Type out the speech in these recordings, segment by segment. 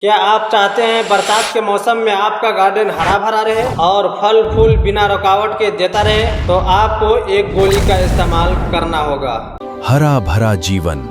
क्या आप चाहते हैं बरसात के मौसम में आपका गार्डन हरा भरा रहे और फल फूल बिना रुकावट के देता रहे? तो आपको एक गोली का इस्तेमाल करना होगा। हरा भरा जीवन।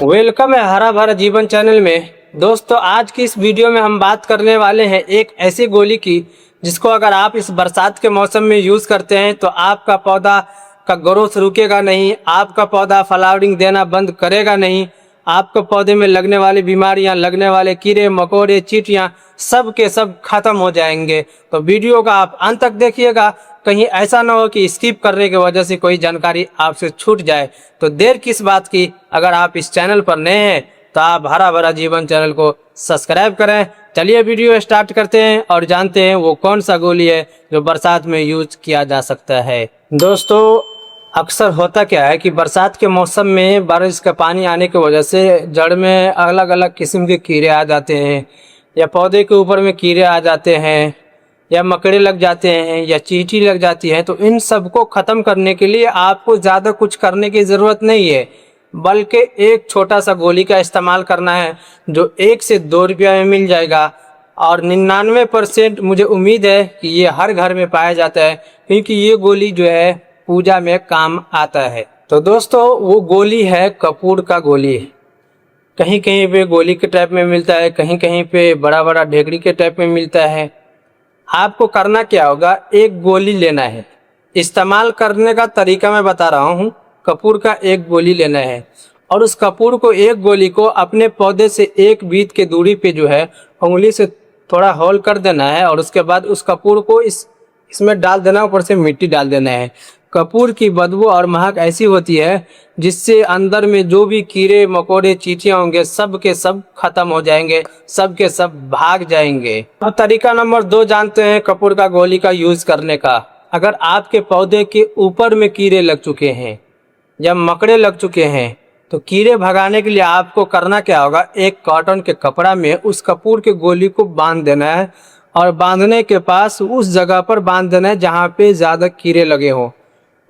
वेलकम है हरा भरा जीवन चैनल में। दोस्तों, आज की इस वीडियो में हम बात करने वाले हैं एक ऐसी गोली की जिसको अगर आप इस बरसात के मौसम में यूज करते हैं तो आपका पौधा का ग्रोथ रुकेगा नहीं, आपका पौधा फ्लावरिंग देना बंद करेगा नहीं, आपके पौधे में लगने वाली बीमारियां, लगने वाले कीड़े मकोड़े चींटियां सब के सब खत्म हो जाएंगे। तो वीडियो का आप अंत तक देखिएगा, कहीं ऐसा ना हो कि स्किप करने की वजह से कोई जानकारी आपसे छूट जाए। तो देर किस बात की, अगर आप इस चैनल पर नए हैं तो आप हरा भरा जीवन चैनल को सब्सक्राइब करें। चलिए वीडियो स्टार्ट करते हैं और जानते हैं वो कौन सा गोली है जो बरसात में यूज किया जा सकता है। दोस्तों, अक्सर होता क्या है कि बरसात के मौसम में बारिश का पानी आने की वजह से जड़ में अलग अलग किस्म के कीड़े आ जाते हैं, या पौधे के ऊपर में कीड़े आ जाते हैं, या मकड़े लग जाते हैं, या चींटी लग जाती है। तो इन सबको ख़त्म करने के लिए आपको ज़्यादा कुछ करने की ज़रूरत नहीं है, बल्कि एक छोटा सा गोली का इस्तेमाल करना है जो 1 से 2 रुपया में मिल जाएगा। और 99% मुझे उम्मीद है कि ये हर घर में पाया जाता है, क्योंकि ये गोली जो है पूजा में काम आता है। तो दोस्तों, वो गोली है कपूर का गोली। कहीं कहीं पे गोली के टाइप में मिलता है, कहीं कहीं पे बड़ा बड़ा ढेकड़ी के टाइप में मिलता है। आपको करना क्या होगा, एक गोली लेना है। इस्तेमाल करने का तरीका मैं बता रहा हूँ। कपूर का एक गोली लेना है और उस कपूर को, एक गोली को अपने पौधे से 1 बीत के दूरी पे जो है उंगली से थोड़ा होल कर देना है, और उसके बाद उस कपूर को इसमें डाल देना, ऊपर से मिट्टी डाल देना है। कपूर की बदबू और महक ऐसी होती है जिससे अंदर में जो भी कीड़े मकोड़े चींटियां होंगे सब के सब खत्म हो जाएंगे, सब के सब भाग जाएंगे। अब तरीका नंबर 2 जानते हैं कपूर का गोली का यूज करने का। अगर आपके पौधे के ऊपर में कीड़े लग चुके हैं या मकड़े लग चुके हैं तो कीड़े भगाने के लिए आपको करना क्या होगा, एक कॉटन के कपड़ा में उस कपूर के गोली को बांध देना है, और बांधने के पास उस जगह पर बांध देना है जहाँ पे ज़्यादा कीड़े लगे हों।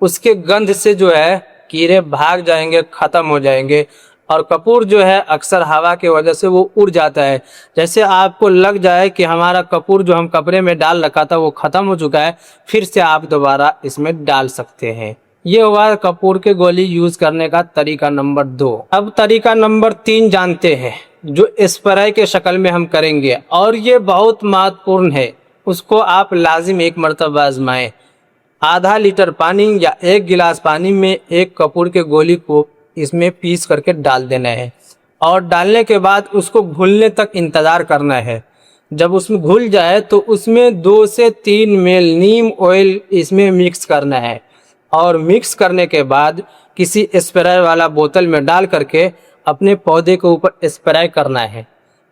उसके गंध से जो है कीड़े भाग जाएंगे, ख़त्म हो जाएंगे। और कपूर जो है अक्सर हवा की वजह से वो उड़ जाता है। जैसे आपको लग जाए कि हमारा कपूर जो हम कपड़े में डाल रखा था वो ख़त्म हो चुका है, फिर से आप दोबारा इसमें डाल सकते हैं। ये हुआ कपूर के गोली यूज करने का तरीका नंबर 2। अब तरीका नंबर 3 जानते हैं, जो स्प्रे के शक्ल में हम करेंगे, और ये बहुत महत्वपूर्ण है। उसको आप लाजिम एक मरतबा आजमाएं। आधा लीटर पानी या 1 गिलास पानी में एक कपूर के गोली को इसमें पीस करके डाल देना है, और डालने के बाद उसको घुलने तक इंतज़ार करना है। जब उसमें घुल जाए तो उसमें 2 से 3 ml नीम ऑयल इसमें मिक्स करना है, और मिक्स करने के बाद किसी स्प्रे वाला बोतल में डाल करके अपने पौधे के ऊपर स्प्रे करना है।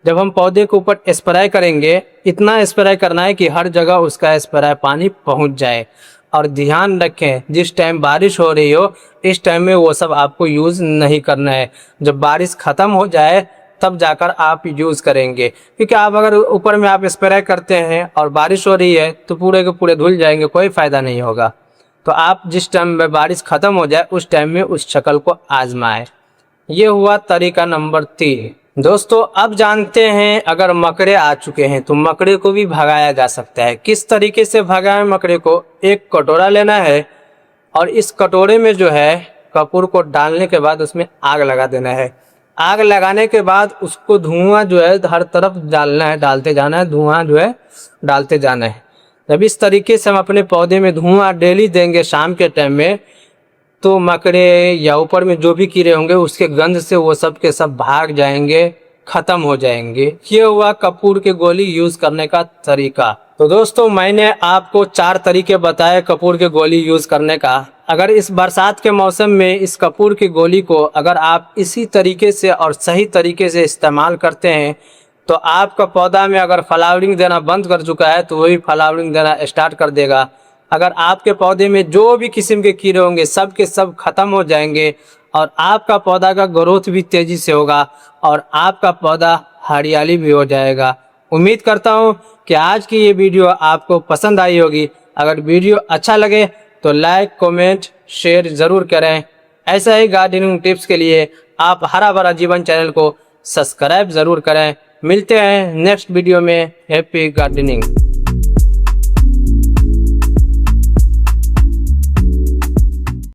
जब हम पौधे के ऊपर स्प्रे करेंगे, इतना स्प्रे करना है कि हर जगह उसका स्प्रे पानी पहुंच जाए। और ध्यान रखें, जिस टाइम बारिश हो रही हो इस टाइम में वो सब आपको यूज़ नहीं करना है। जब बारिश ख़त्म हो जाए तब जाकर आप यूज़ करेंगे, क्योंकि आप अगर ऊपर में आप स्प्रे करते हैं और बारिश हो रही है तो पूरे के पूरे धुल जाएंगे, कोई फ़ायदा नहीं होगा। तो आप जिस टाइम में बारिश ख़त्म हो जाए उस टाइम में उस शक्ल को आजमाएं। ये हुआ तरीका नंबर 3। दोस्तों, अब जानते हैं अगर मकड़े आ चुके हैं तो मकड़े को भी भगाया जा सकता है। किस तरीके से भगाएं मकड़े को, एक कटोरा लेना है और इस कटोरे में जो है कपूर को डालने के बाद उसमें आग लगा देना है। आग लगाने के बाद उसको धुआं जो है हर तरफ डालना है, डालते जाना है, धुआं जो है डालते जाना है। जब इस तरीके से हम अपने पौधे में धुआं डेली देंगे शाम के टाइम में, तो मकड़े या ऊपर में जो भी कीड़े होंगे उसके गंध से वो सब के सब भाग जाएंगे, खत्म हो जाएंगे। ये हुआ कपूर के गोली यूज करने का तरीका। तो दोस्तों, मैंने आपको 4 तरीके बताए कपूर के गोली यूज करने का। अगर इस बरसात के मौसम में इस कपूर की गोली को अगर आप इसी तरीके से और सही तरीके से इस्तेमाल करते हैं तो आपका पौधा में अगर फ्लावरिंग देना बंद कर चुका है तो वही फ्लावरिंग देना स्टार्ट कर देगा। अगर आपके पौधे में जो भी किस्म के कीड़े होंगे सब के सब खत्म हो जाएंगे, और आपका पौधा का ग्रोथ भी तेजी से होगा, और आपका पौधा हरियाली भी हो जाएगा। उम्मीद करता हूँ कि आज की ये वीडियो आपको पसंद आई होगी। अगर वीडियो अच्छा लगे तो लाइक कमेंट शेयर ज़रूर करें। ऐसा ही गार्डनिंग टिप्स के लिए आप हरा भरा जीवन चैनल को सब्सक्राइब ज़रूर करें। मिलते हैं नेक्स्ट वीडियो में। Happy gardening.